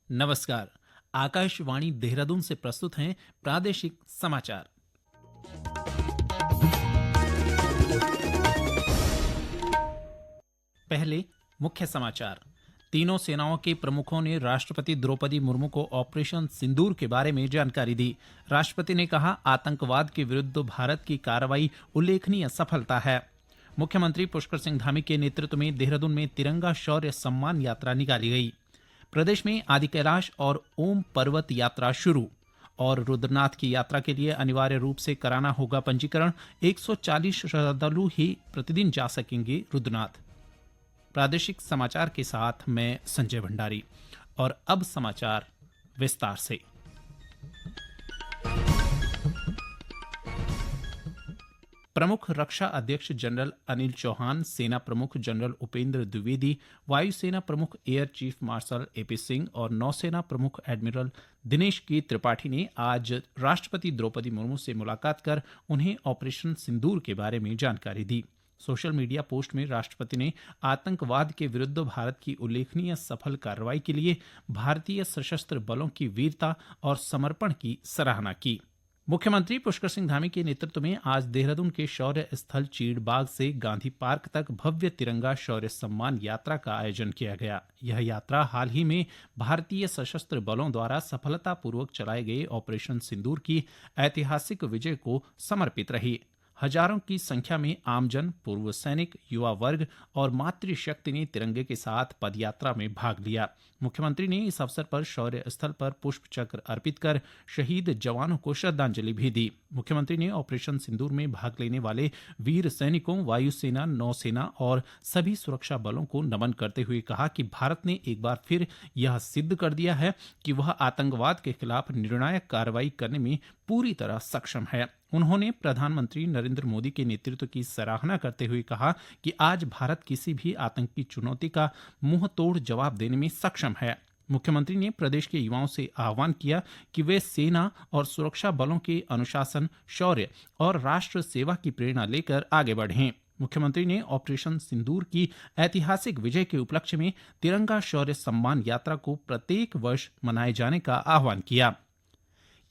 नमस्कार। आकाशवाणी देहरादून से प्रस्तुत हैं प्रादेशिक समाचार। पहले मुख्य समाचार। तीनों सेनाओं के प्रमुखों ने राष्ट्रपति द्रौपदी मुर्मू को ऑपरेशन सिंदूर के बारे में जानकारी दी। राष्ट्रपति ने कहा, आतंकवाद के विरुद्ध भारत की कार्रवाई उल्लेखनीय सफलता है। मुख्यमंत्री पुष्कर सिंह धामी के नेतृत्व में देहरादून में तिरंगा शौर्य सम्मान यात्रा निकाली गई। प्रदेश में आदि कैलाश और ओम पर्वत यात्रा शुरू और रुद्रनाथ की यात्रा के लिए अनिवार्य रूप से कराना होगा पंजीकरण। 140 श्रद्धालु ही प्रतिदिन जा सकेंगे रुद्रनाथ। प्रादेशिक समाचार के साथ मैं संजय भंडारी। और अब समाचार विस्तार से। प्रमुख रक्षा अध्यक्ष जनरल अनिल चौहान, सेना प्रमुख जनरल उपेंद्र द्विवेदी, वायुसेना प्रमुख air chief marshal AP Singh और नौसेना प्रमुख एडमिरल दिनेश के त्रिपाठी ने आज राष्ट्रपति द्रौपदी मुर्मू से मुलाकात कर उन्हें ऑपरेशन सिंदूर के बारे में जानकारी दी। सोशल मीडिया पोस्ट में राष्ट्रपति ने आतंकवाद के विरुद्ध भारत की उल्लेखनीय सफल कार्रवाई के लिए भारतीय सशस्त्र बलों की वीरता और समर्पण की सराहना की। मुख्यमंत्री पुष्कर सिंह धामी के नेतृत्व में आज देहरादून के शौर्य स्थल चीड़बाग से गांधी पार्क तक भव्य तिरंगा शौर्य सम्मान यात्रा का आयोजन किया गया। यह यात्रा हाल ही में भारतीय सशस्त्र बलों द्वारा सफलतापूर्वक चलाए गए ऑपरेशन सिंदूर की ऐतिहासिक विजय को समर्पित रही। हजारों की संख्या में आमजन, पूर्व सैनिक, युवा वर्ग और मातृशक्ति ने तिरंगे के साथ पदयात्रा में भाग लिया। मुख्यमंत्री ने इस अवसर पर शौर्य स्थल पर पुष्प चक्र अर्पित कर शहीद जवानों को श्रद्धांजलि भी दी। मुख्यमंत्री ने ऑपरेशन सिंदूर में भाग लेने वाले वीर सैनिकों, वायुसेना, नौसेना और सभी सुरक्षा बलों को नमन करते हुए कहा कि भारत ने एक बार फिर यह सिद्ध कर दिया है कि वह आतंकवाद के खिलाफ निर्णायक कार्रवाई करने में पूरी तरह सक्षम है। उन्होंने प्रधानमंत्री नरेंद्र मोदी के नेतृत्व की सराहना करते हुए कहा कि आज भारत किसी भी आतंकी चुनौती का मुंह तोड़ जवाब देने में सक्षम है। मुख्यमंत्री ने प्रदेश के युवाओं से आह्वान किया कि वे सेना और सुरक्षा बलों के अनुशासन, शौर्य और राष्ट्र सेवा की प्रेरणा लेकर आगे बढ़ें। मुख्यमंत्री ने ऑपरेशन सिंदूर की ऐतिहासिक विजय के उपलक्ष्य में तिरंगा शौर्य सम्मान यात्रा को प्रत्येक वर्ष मनाए जाने का आह्वान किया।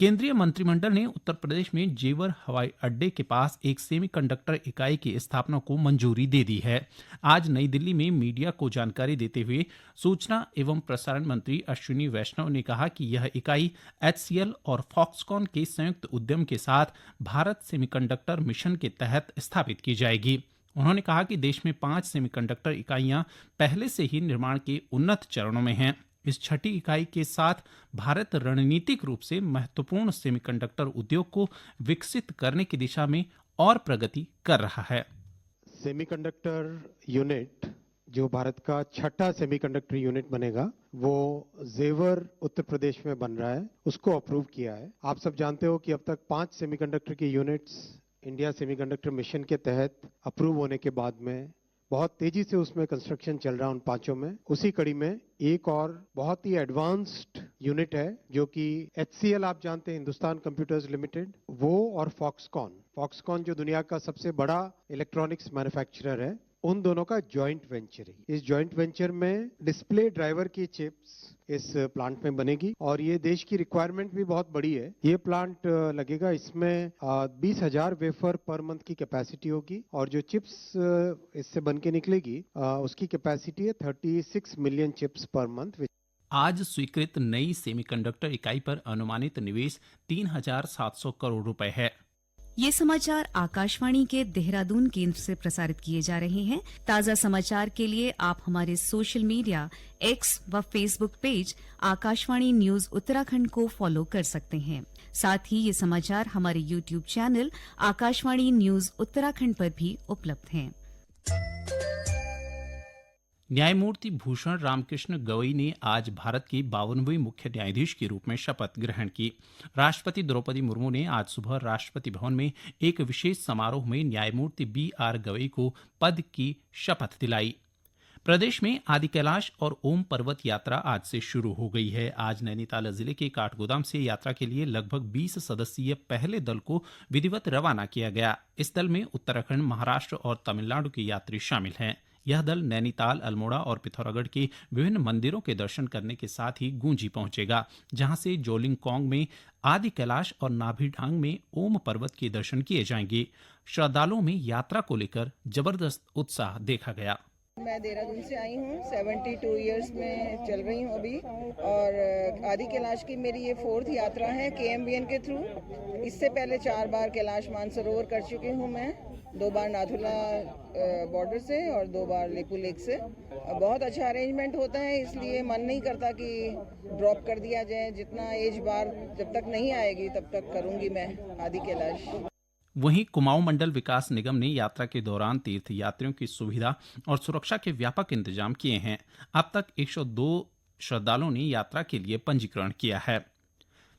केंद्रीय मंत्रिमंडल ने उत्तर प्रदेश में जेवर हवाई अड्डे के पास एक सेमीकंडक्टर इकाई की स्थापना को मंजूरी दे दी है। आज नई दिल्ली में मीडिया को जानकारी देते हुए सूचना एवं प्रसारण मंत्री अश्विनी वैष्णव ने कहा कि यह इकाई HCL और फॉक्सकॉन के संयुक्त उद्यम के साथ भारत सेमीकंडक्टर मिशन के तहत स्थापित की जाएगी। उन्होंने कहा कि देश में 5 सेमीकंडक्टर इकाइयां पहले से ही निर्माण के उन्नत चरणों में हैं। इस छठी इकाई के साथ भारत रणनीतिक रूप से महत्वपूर्ण सेमीकंडक्टर उद्योग को विकसित करने की दिशा में और प्रगति कर रहा है। सेमीकंडक्टर यूनिट जो भारत का छठा सेमीकंडक्टर यूनिट बनेगा, वो जेवर उत्तर प्रदेश में बन रहा है, उसको अप्रूव किया है। आप सब जानते हो कि अब तक 5 सेमीकंडक्टर की यूनिट्स इंडिया सेमीकंडक्टर मिशन के तहत अप्रूव होने के बाद में बहुत तेजी से उसमें कंस्ट्रक्शन चल रहा है उन 5 में। उसी कड़ी में एक और बहुत ही एडवांस्ड यूनिट है जो कि HCL आप जानते हैं, हिंदुस्तान कंप्यूटर्स लिमिटेड, वो और फॉक्सकॉन जो दुनिया का सबसे बड़ा इलेक्ट्रॉनिक्स मैन्युफैक्चरर है, उन दोनों का जॉइंट वेंचर है। इस जॉइंट वेंचर में डिस्प्ले ड्राइवर की चिप्स इस प्लांट में बनेगी और ये देश की रिक्वायरमेंट भी बहुत बड़ी है। ये प्लांट लगेगा, इसमें 20,000 वेफर पर मंथ की कैपेसिटी होगी और जो चिप्स इससे बन के निकलेगी उसकी कैपेसिटी है 36 मिलियन चिप्स पर मंथ। आज स्वीकृत नई सेमीकंडक्टर इकाई पर अनुमानित निवेश 3,700 करोड़ रुपए है। ये समाचार आकाशवाणी के देहरादून केंद्र से प्रसारित किए जा रहे हैं। ताज़ा समाचार के लिए आप हमारे सोशल मीडिया X व Facebook page Akashvani news Uttarakhand को फॉलो कर सकते हैं। साथ ही ये समाचार हमारे YouTube channel Akashvani news Uttarakhand पर भी उपलब्ध हैं। न्यायमूर्ति भूषण रामकृष्ण गवई ने आज भारत के 52वें मुख्य न्यायाधीश के रूप में शपथ ग्रहण की। राष्ट्रपति द्रौपदी मुर्मू ने आज सुबह राष्ट्रपति भवन में एक विशेष समारोह में न्यायमूर्ति BR गवई को पद की शपथ दिलाई। प्रदेश में आदि कैलाश और ओम पर्वत यात्रा आज से शुरू हो गई है। आज नैनीताल जिले के काठगोदाम से यात्रा के लिए लगभग 20 सदस्यीय पहले दल को विधिवत रवाना किया गया। इस दल में उत्तराखंड, महाराष्ट्र और तमिलनाडु के यात्री शामिल हैं। यह दल नैनीताल, अल्मोड़ा और पिथौरागढ़ के विभिन्न मंदिरों के दर्शन करने के साथ ही गूंजी पहुंचेगा, जहां से जोलिंगकोंग में आदि कैलाश और नाभिढांग में ओम पर्वत के दर्शन किए जाएंगे। श्रद्धालुओं में यात्रा को लेकर जबरदस्त उत्साह देखा गया। मैं देहरादून से आई हूँ, 72 इयर्स में चल रही हूँ अभी, और आदि कैलाश की मेरी ये 4th यात्रा है KMBN के थ्रू। इससे पहले 4 बार कैलाश मानसरोवर कर चुकी हूँ मैं, 2 बार नाथुला बॉर्डर से और 2 बार लेपू लेक से। बहुत अच्छा अरेंजमेंट होता है, इसलिए मन नहीं करता कि ड्रॉप कर दिया जाए। जितना एज बार जब तक नहीं आएगी तब तक करूँगी मैं आदि कैलाश। वहीं कुमाऊं मंडल विकास निगम ने यात्रा के दौरान तीर्थ यात्रियों की सुविधा और सुरक्षा के व्यापक इंतजाम किए हैं। अब तक 102 श्रद्धालुओं ने यात्रा के लिए पंजीकरण किया है।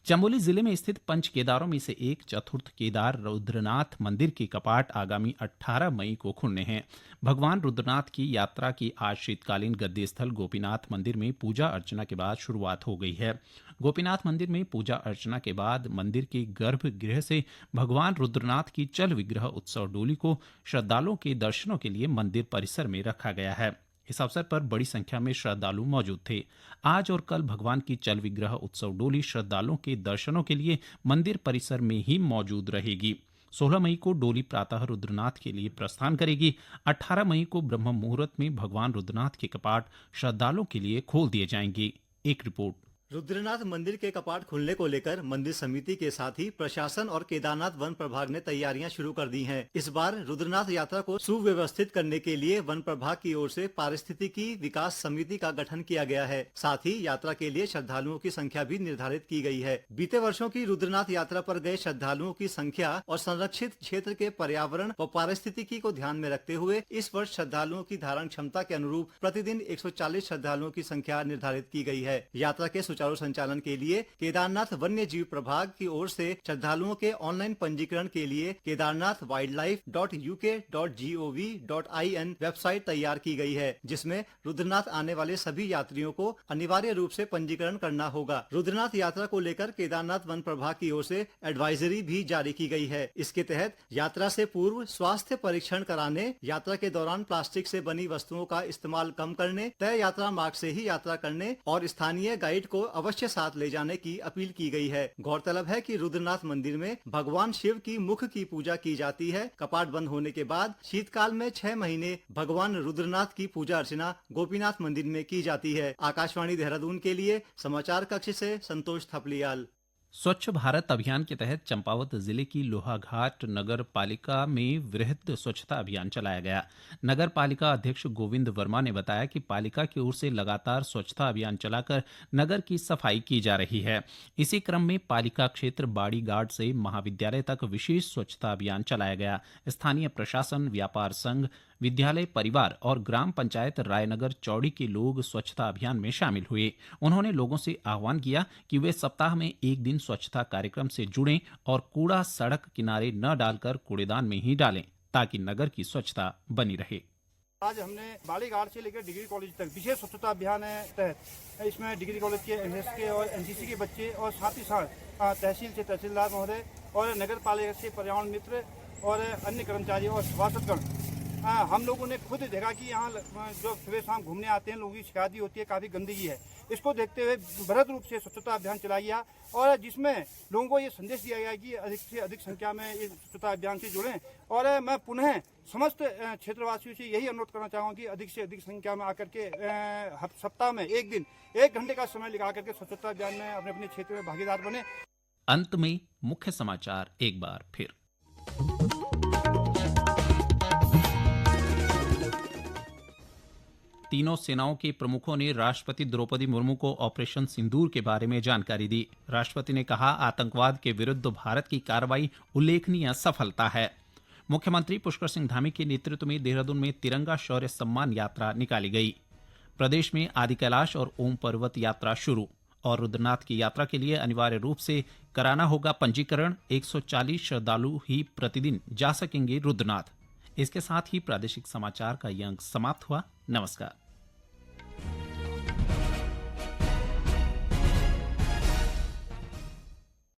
चमोली जिले में स्थित पंच केदारों में से एक चतुर्थ केदार रुद्रनाथ मंदिर के कपाट आगामी 18 मई को खुलने हैं। भगवान रुद्रनाथ की यात्रा की आज शीतकालीन गद्दी स्थल गोपीनाथ मंदिर में पूजा अर्चना के बाद शुरुआत हो गई है। गोपीनाथ मंदिर में पूजा अर्चना के बाद मंदिर के गर्भगृह से भगवान रुद्रनाथ की चल विग्रह उत्सव डोली को श्रद्धालुओं के दर्शनों के लिए मंदिर परिसर में रखा गया है। इस अवसर पर बड़ी संख्या में श्रद्धालु मौजूद थे। आज और कल भगवान की चल विग्रह उत्सव डोली श्रद्धालुओं के दर्शनों के लिए मंदिर परिसर में ही मौजूद रहेगी। 16 मई को डोली प्रातः रुद्रनाथ के लिए प्रस्थान करेगी। 18 मई को ब्रह्म मुहूर्त में भगवान रुद्रनाथ के कपाट श्रद्धालुओं के लिए खोल दिए जाएंगे। एक रिपोर्ट। रुद्रनाथ मंदिर के कपाट खुलने को लेकर मंदिर समिति के साथ ही प्रशासन और केदारनाथ वन प्रभाग ने तैयारियां शुरू कर दी हैं। इस बार रुद्रनाथ यात्रा को सुव्यवस्थित करने के लिए वन प्रभाग की ओर से पारिस्थितिकी विकास समिति का गठन किया गया है। साथ ही यात्रा के लिए श्रद्धालुओं की संख्या भी निर्धारित की गई है। बीते वर्षों की रुद्रनाथ यात्रा पर गए श्रद्धालुओं की संख्या और संरक्षित क्षेत्र के पर्यावरण व पारिस्थितिकी को ध्यान में रखते हुए इस वर्ष श्रद्धालुओं की धारण क्षमता के अनुरूप प्रतिदिन 140 श्रद्धालुओं की संख्या निर्धारित की गई है। यात्रा के सुचारू संचालन के लिए केदारनाथ वन्य जीव प्रभाग की ओर से श्रद्धालुओं के ऑनलाइन पंजीकरण के लिए kedarnathwildlife.uk.gov.in वेबसाइट तैयार की गई है, जिसमें रुद्रनाथ आने वाले सभी यात्रियों को अनिवार्य रूप से पंजीकरण करना होगा। रुद्रनाथ यात्रा को लेकर केदारनाथ वन प्रभाग की ओर से एडवाइजरी भी जारी की गई है। इसके तहत यात्रा से पूर्व स्वास्थ्य परीक्षण कराने, यात्रा के दौरान प्लास्टिक से बनी वस्तुओं का इस्तेमाल कम करने, तय यात्रा मार्ग से ही यात्रा करने और स्थानीय गाइड को अवश्य साथ ले जाने की अपील की गई है। गौरतलब है कि रुद्रनाथ मंदिर में भगवान शिव की मुख की पूजा की जाती है। कपाट बंद होने के बाद शीतकाल में 6 महीने भगवान रुद्रनाथ की पूजा अर्चना गोपीनाथ मंदिर में की जाती है। आकाशवाणी देहरादून के लिए समाचार कक्ष से संतोष थपलियाल। स्वच्छ भारत अभियान के तहत चंपावत जिले की लोहाघाट नगर पालिका में वृहद स्वच्छता अभियान चलाया गया। नगर पालिका अध्यक्ष गोविंद वर्मा ने बताया कि पालिका की ओर से लगातार स्वच्छता अभियान चलाकर नगर की सफाई की जा रही है। इसी क्रम में पालिका क्षेत्र बाड़ी गार्ड से महाविद्यालय तक विशेष स्वच्छता अभियान चलाया गया। स्थानीय प्रशासन, व्यापार संघ, विद्यालय, परिवार और ग्राम पंचायत रायनगर चौड़ी के लोग स्वच्छता अभियान में शामिल हुए। उन्होंने लोगों से आह्वान किया कि वे सप्ताह में एक दिन स्वच्छता कार्यक्रम से जुड़ें और कूड़ा सड़क किनारे न डालकर कूड़ेदान में ही डालें, ताकि नगर की स्वच्छता बनी रहे। आज हमने बालीघाट से लेकर डिग्री कॉलेज तक विशेष स्वच्छता अभियान है तहत इसमें डिग्री कॉलेज के एनएसएस के और एनसीसी के बच्चे और साथ ही साथ तहसील से तहसीलदार महोदय और नगर पालिका से पर्यावरण मित्र और अन्य कर्मचारी और सभासदगण, हम लोगों ने खुद देखा कि यहाँ जो सुबह शाम घूमने आते हैं लोगों की शिकायत भी होती है, काफ़ी गंदगी है। इसको देखते हुए बृहद रूप से स्वच्छता अभियान चलाया गया और जिसमें लोगों को ये संदेश दिया गया कि अधिक से अधिक संख्या में इस स्वच्छता अभियान से जुड़ें। और मैं पुनः समस्त क्षेत्रवासियों से यही अनुरोध करना चाहूँगा कि अधिक से अधिक संख्या में आकर के सप्ताह में एक दिन 1 घंटे का समय निकाल करके स्वच्छता अभियान में अपने अपने क्षेत्र में भागीदार बने। अंत में मुख्य समाचार एक बार फिर। तीनों सेनाओं के प्रमुखों ने राष्ट्रपति द्रौपदी मुर्मू को ऑपरेशन सिंदूर के बारे में जानकारी दी। राष्ट्रपति ने कहा, आतंकवाद के विरुद्ध भारत की कार्रवाई उल्लेखनीय सफलता है। मुख्यमंत्री पुष्कर सिंह धामी के नेतृत्व में देहरादून में तिरंगा शौर्य सम्मान यात्रा निकाली गई। प्रदेश में आदि कैलाश और ओम पर्वत यात्रा शुरू और रुद्रनाथ की यात्रा के लिए अनिवार्य रूप से कराना होगा पंजीकरण। 140 श्रद्धालु ही प्रतिदिन जा सकेंगे रुद्रनाथ। इसके साथ ही प्रादेशिक समाचार का ये अंक समाप्त हुआ। नमस्कार।